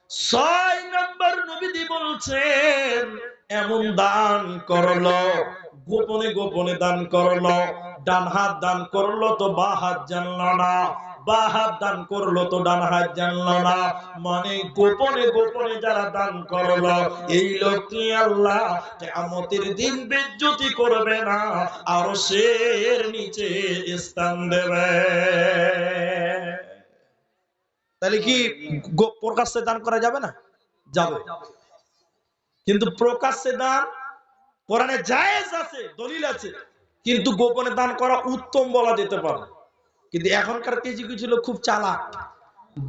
6 নম্বর নবীজি বলছেন এমন দান করলো, গোপনে গোপনে দান করলো। ডান হাত দান করলো তো বাঁ হাত জানলো না, বাঁ হাত দান করলো তো ডান হাত জানলো না। মানে গোপনে গোপনে যারা দান করলো, এই লোকটি আল্লাহ কিয়ামতের দিন বেজ্জতি করবে না, আরশের নিচে স্থান দেবে। তাহলে কি প্রকাশ্যে দান করা যাবে না? যাবে। কিন্তু প্রকাশ্যে দান কোরআনে জায়েজ আছে, দলিল আছে, কিন্তু গোপনে দান করা উত্তম বলা যেতে পারে। কিন্তু এখনকার কিছু কিছু লোক খুব চালাক,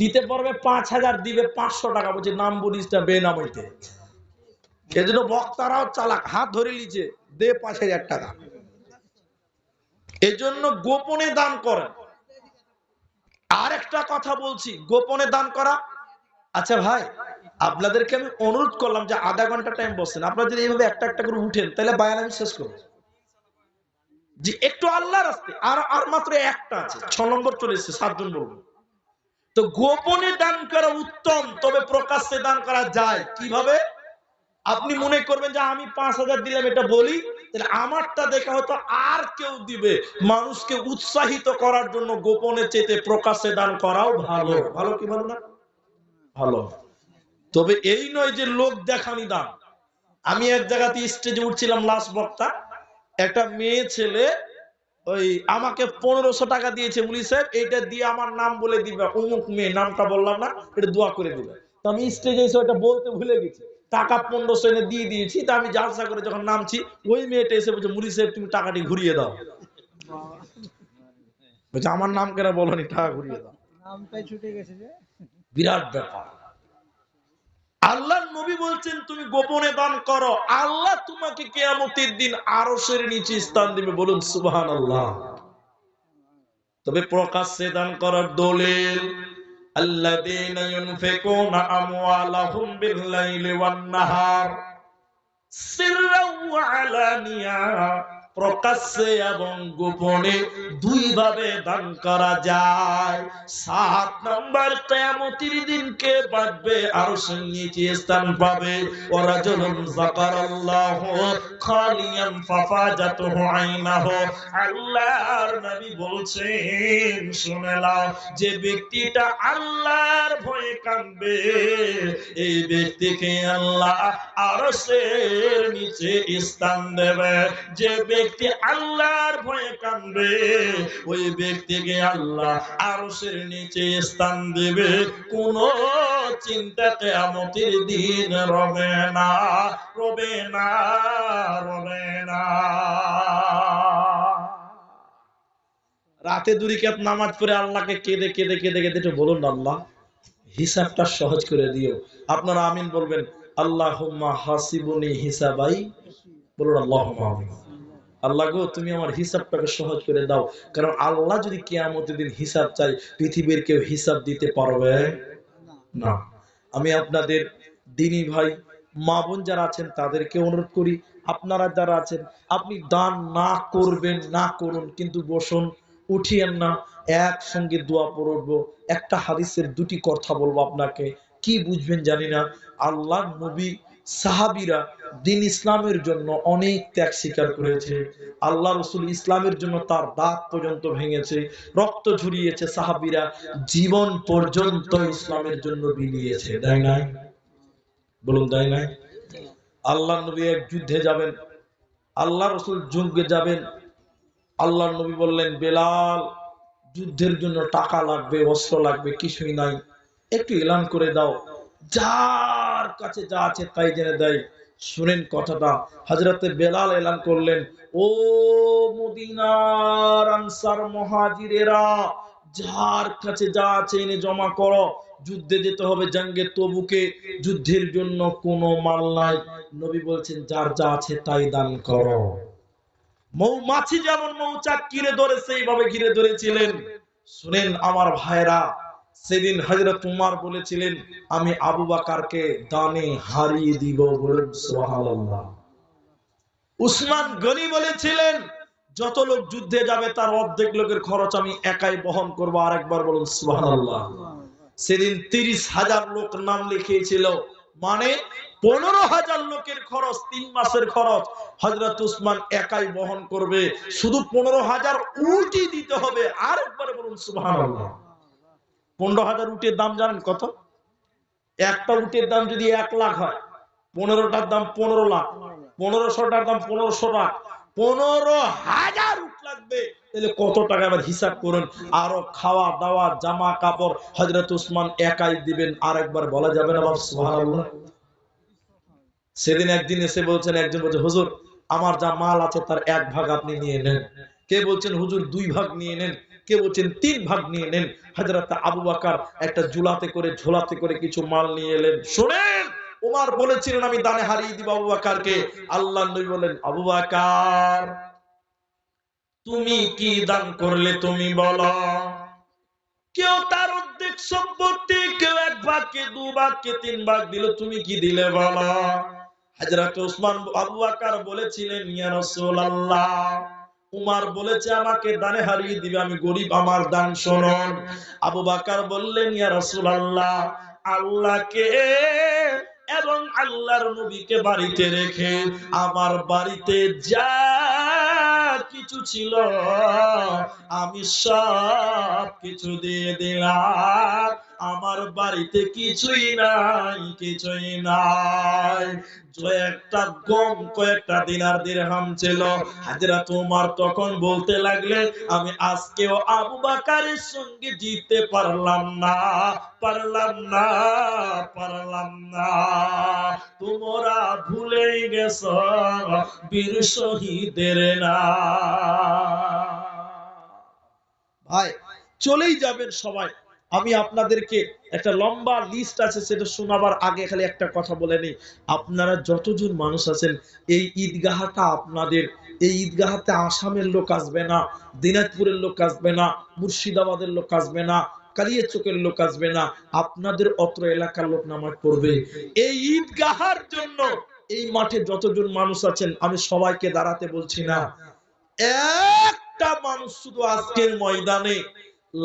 দিতে পারবে 5,000, দিবে 500 টাকা, বলছে নাম বলিস না বেনামিতে। সেজন্য বক্তারাও চালাক, হাত ধরে লিছে দে 5,000 টাকা। এজন্য গোপনে দান করেন। আর একটা কথা বলছি, গোপনে দান করা। আচ্ছা ভাই, আপনাদেরকে আমি অনুরোধ করলাম যে আধা ঘন্টা টাইম বসেন, আপনারা যদি এইভাবে একটা একটা করে উঠেন তাহলে বায়ান আমি শেষ করব। যে একটু আল্লাহর রাস্তায় আর মাত্র একটা আছে, 6 নম্বর চলে এসেছে, 7 জন বলবো। তো গোপনে দান করা উত্তম, তবে প্রকাশ্যে দান করা যায়। কিভাবে? আপনি মনে করবেন যে আমি 5,000 দিলাম, এটা বলি, তাহলে আমারটা দেখা হতো আর কেউ দিবে। মানুষকে উৎসাহিত করার জন্য গোপনে চেতে প্রকাশ্যে দান করাও ভালো। ভালো কি ভালো না? ভালো। তবে এই নয় যে লোক দেখানি দান। আমি এক জায়গাতে স্টেজে উঠছিলাম, লাস্ট বক্তা, একটা মেয়ে ছেলে ওই আমাকে 1500 টাকা দিয়েছে, বলি সাহেব এইটা দিয়ে আমার নাম বলে দিবে, অমুক মেয়ে, নামটা বললাম না, এটা দোয়া করে দিবে। তো আমি স্টেজে এসে ওটা বলতে ভুলে গেছি, টাকা 1500 এনে দিয়ে দিয়েছি। তা আমি জালসা করে যখন নামছি, ওই মেয়েটা এসে বলছে মুলি সাহেব তুমি টাকাটি ঘুরিয়ে দাও। বলছে আমার নাম কেন বলনি, টাকা ঘুরিয়ে দাও। নামটাই ছুটে গেছে যে। বিরাট ব্যাপার। আল্লাহর নবী বলছেন তুমি গোপনে দান করো, আল্লাহ তোমাকে কিয়ামতের দিন আরশের নিচে স্থান দিবে। বলুন সুবহানাল্লাহ। তবে প্রকাশ্যে দান করার দলিল, আল্লাযীনা ইউনফিকুনা আমওয়ালাহুম বিল-লাইলি ওয়ান-নাহার সিররাও ওয়া আলানিয়া, প্রকাশ্যে এবং গোপনে দুই ভাবে দান করা যায়। 7 নম্বর কিয়ামতের দিন কে বাঁচবে, আরশের নিচে স্থান পাবে। ওয়ারাজুলুন যাকারাল্লাহু খালিয়ান ফাফাজাতুহু আইনাহু, আল্লাহর নবী বলছেন শুনে নাও, যে ব্যক্তিটা আল্লাহর ভয়ে কাঁদবে, এই ব্যক্তিকে আল্লাহ আরশের নিচে স্থান দেবে। যে ব্যক্তি আল্লাহর ভয়ে কাঁদবে, ওই ব্যক্তিকে আল্লাহ আরশের নিচে স্থান দেবে। কোন চিন্তা কিয়ামতের দিন রবে না, রবে না, রবে না। রাতে 2 রাকাত নামাজ পড়ে আল্লাহকে কেঁদে কেঁদে কেঁদে কেঁদে একটু বলুন আল্লাহ হিসাবটা সহজ করে দিও। আপনারা আমিন বলবেন, আল্লাহুম্মা হাসিবুনি হিসাবাই। বলুন আল্লাহুম্মা আমিন। আল্লাহ গো তুমি আমার হিসাবটাকে সহজ করে দাও, কারণ আল্লাহ যদি কিয়ামতের দিন হিসাব চাই, পৃথিবীর কেউ হিসাব দিতে পারবে না। আমি আপনাদের দ্বীনী ভাই মা বোন যারা আছেন তাদেরকে অনুরোধ করি, আপনারা যারা আছেন আপনি দান না করবেন না করুন, কিন্তু বসুন, উঠিয়েন না, একসঙ্গে দোয়া পড়ব। একটা হাদিসের 2টি কথা বলবো আপনাকে, কি বুঝবেন জানি না। আল্লাহ নবী সাহাবীরা দিন ইসলামের জন্য অনেক ত্যাগ স্বীকার করেছে। আল্লাহ রাসূল ইসলামের জন্য তার দাঁত পর্যন্ত ভেঙেছে, রক্ত ঝরিয়েছে। সাহাবীরা জীবন পর্যন্ত ইসলামের জন্য বিলিয়েছে, তাই না? বলুন তাই না? আল্লাহ নবী এক যুদ্ধে যাবেন, আল্লাহ রাসূল যুদ্ধে যাবেন। আল্লাহ নবী বললেন বেলাল যুদ্ধের জন্য টাকা লাগবে, অস্ত্র লাগবে, কিছুই নাই, একটু এলান করে দাও, যার কাছে যা আছে তাই জেনে দেয়। শুনেন কথাটা, হযরতে বেলাল এলান করলেন, ও মদিনার আনসার মুহাজিরেরা, যার কাছে যা আছে এনে জমা করো, যুদ্ধে যেতে হবে, জঙ্গে তবুকে, যুদ্ধের জন্য কোনো মাল নাই। নবী বলছেন যার যা আছে তাই দান করো। মৌমাছি যেমন মৌচাক ঘিরে ধরে সেইভাবে ঘিরে ধরেছিলেন। শুনেন আমার ভাইরা, সেদিন হযরত উমর বলেছিলেন আমি আবু বকরকে দানে হারিয়ে দিব। বলেন সুবহানাল্লাহ। উসমান গনি বলেছিলেন যত লোক যুদ্ধে যাবে তার অর্ধেক লোকের খরচ আমি একাই বহন করব। আরেকবার বলুন সুবহানাল্লাহ। সেদিন 30,000 লোক নাম লিখিয়েছিল, মানে 15,000 লোকের খরচ, 3 মাসের খরচ হযরত উসমান একাই বহন করবে। শুধু 15,000 উটই দিতে হবে। আরেকবার বলুন সুবহানাল্লাহ। 15,000 উটের দাম জানেন কত? একটা উটের দাম যদি 1 লাখ হয়, 15টার দাম 15 লাখ, 1500টার দাম 1500 লাখ, 15,000 উট লাগবে। তাহলে কত টাকা আবার হিসাব করুন। আরো খাওয়া দাওয়া জামা কাপড় হযরত উসমান একাই দিবেন। আরেকবার বলা যাবে না বাবা সুবহানাল্লাহ। সেদিন একদিন এসে বলছেন, একজন বলছে হুজুর আমার যা মাল আছে তার 1 ভাগ আপনি নিয়ে নেন। কে বলছেন হুজুর 2 ভাগ নিয়ে নেন, কে বলছেন 3 ভাগ নিয়ে নেন। হযরত আবু বকর একটা ঝোলাতে করে কিছু মাল নিয়ে এলেন। শুনেন, ওমর বলেছিলেন আমি দানে হারিয়ে দিব আবু বকরকে। আল্লাহর নবী বলেন, আবু বকর তুমি কি দান করলে তুমি বলো। কেউ তার অর্ধেক সম্পত্তি, কেউ 1 ভাগ, কে 2 ভাগ, কে 3 ভাগ দিল, তুমি কি দিলে বলো। হযরত উসমান আবু বকর বলেছিলেন, ইয়া রাসূলুল্লাহ উমর বলেছে আমাকে দানে হারিয়ে দিবে, আমি গরীব, আমার দান শুনুন। আবু বকর বললেন, ইয়া রাসূলুল্লাহ আল্লাহকে এবং আল্লাহর নবীকে বাড়িতে রেখে আমার বাড়িতে যা কিছু ছিল আমি সব কিছু দিয়ে দিলাম। আমার বাড়িতে কিছুই নাই, কিছুই নাই। কয়েকটা গম, কয়েকটা দিনার দিরহাম ছিল। হযরত ওমর তখন বলতে লাগলেন, আমি আজকেও আবু বকরের সঙ্গে জিততে পারলাম না, পারলাম না। তোমরা ভুলে গেছো বীর শহীদের না। ভাই চলেই যাবেন সবাই। আমি আপনাদেরকে একটা লম্বা লিস্ট আছে, সেটা শোনাবার আগে খালি একটা কথা বলে নিই। আপনারা যতজন মানুষ আছেন, এই ঈদগাহটা আপনাদের। এই ঈদগাহতে আসামের লোক আসবে না, দিনাজপুরের লোক আসবে না, মুর্শিদাবাদের লোক আসবে না, কালিয়াচকের লোক আসবে না, আপনাদের অত্র এলাকার লোক নামাজ পড়বে। এই ঈদগাহার জন্য এই মাঠে যতজন মানুষ আছেন, আমি সবাইকে দাঁড়াতে বলছি না, একটা মানুষ শুধু আজকের ময়দানে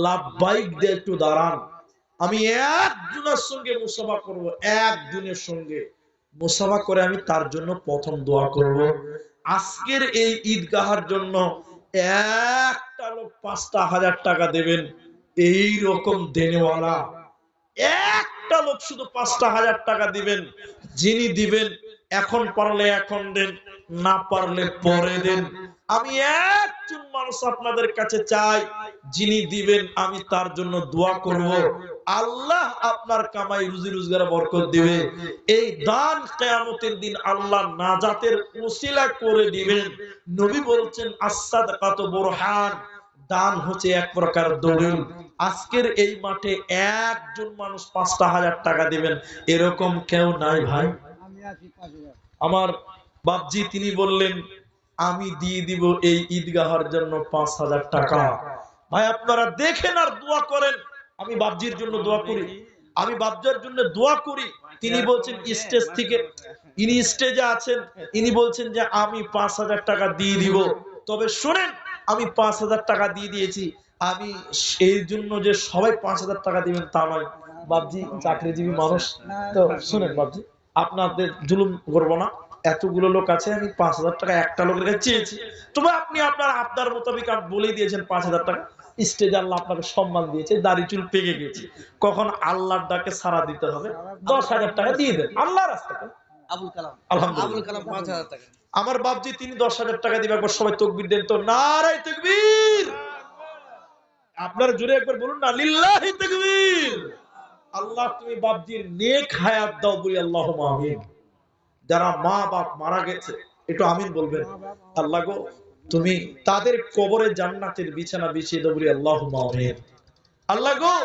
লাভবাইক দিয়ে একটু দাঁড়ান। আমি একজনের সঙ্গে মুসাফা করব, একজনের সঙ্গে মুসাফা করে আমি তার জন্য প্রথম দোয়া করব। আজকের এই ঈদগাহার জন্য একটা লোক 5,000 টাকা দেবেন, এই রকম দেনেওয়ালা একটা লোক শুধু 5,000 টাকা দিবেন। যিনি দিবেন এখন পারলে এখন দেন, না পারলে পরে দেন। আমি একজন মানুষ আপনাদের কাছে চাই, যিনি দিবেন আমি তার জন্য দোয়া করব, আল্লাহ আপনার কামাই রুজি রোজগারে বরকত দিবে। এই দান কিয়ামতের দিন আল্লাহ নাজাতের ওসিলা করে দিবেন। নবী বলছেন আস-সাদাকাতু বুরহান, দান হচ্ছে এক প্রকার দলিল। আজকের এই মাঠে একজন মানুষ 5,000 টাকা দিবেন, এরকম কেউ নাই ভাই। আমার বাপজি তিনি বললেন আমি দিয়ে দিব এই ঈদগাহার জন্য 5,000 টাকা। ভাই আপনারা দেখেন আর দোয়া করেন। আমি বাপজির জন্য দোয়া করি, আমি বাপজার জন্য দোয়া করি। তিনি বলছেন স্টেজ থেকে, ইনি স্টেজে আছেন, ইনি বলছেন যে আমি 5,000 টাকা দিয়ে দিব। তবে শুনেন, আমি 5,000 টাকা দিয়ে দিয়েছি, আমি এই জন্য যে সবাই 5,000 টাকা দিবেন তা নয়। বাপজি চাকরিজীবী মানুষ তো, শুনেন বাপজি আপনাদের জুলুম করবো না। এতগুলো লোক আছে, আমি 5,000 টাকা একটা লোকের কাছে চেয়েছি, তবে আপনি আপনার আবদার মোতাবেক বলে দিয়েছেন 5,000 টাকা। স্টেজে আল্লাহ আপনাকে সম্মান দিয়েছে, দাড়ি চুল পেকে গেছে, কখন আল্লাহর ডাকে সাড়া দিতে হবে, 10,000 টাকা দিয়ে দেন আল্লাহর রাস্তায়। আমার বাপজি তিনি 10,000 টাকা দিবে। একবার সবাই তাকবীর দেন তো, নারায়ে তাকবীর। আপনারা জোরে একবার বলুন না, লিল্লাহি তাকবীর। আল্লাহ তুমি বাপজির নেক হায়াত দাও, বলি আল্লাহুম্মা আমিন। যারা মা বাপ মারা গেছে একটু আমিন বলবেন। আল্লাহ গো তুমি তাদের কবরে জান্নাতের বিছানা বিছিয়ে দাও, বলি আল্লাহুম্মা আমিন। আল্লাহ গো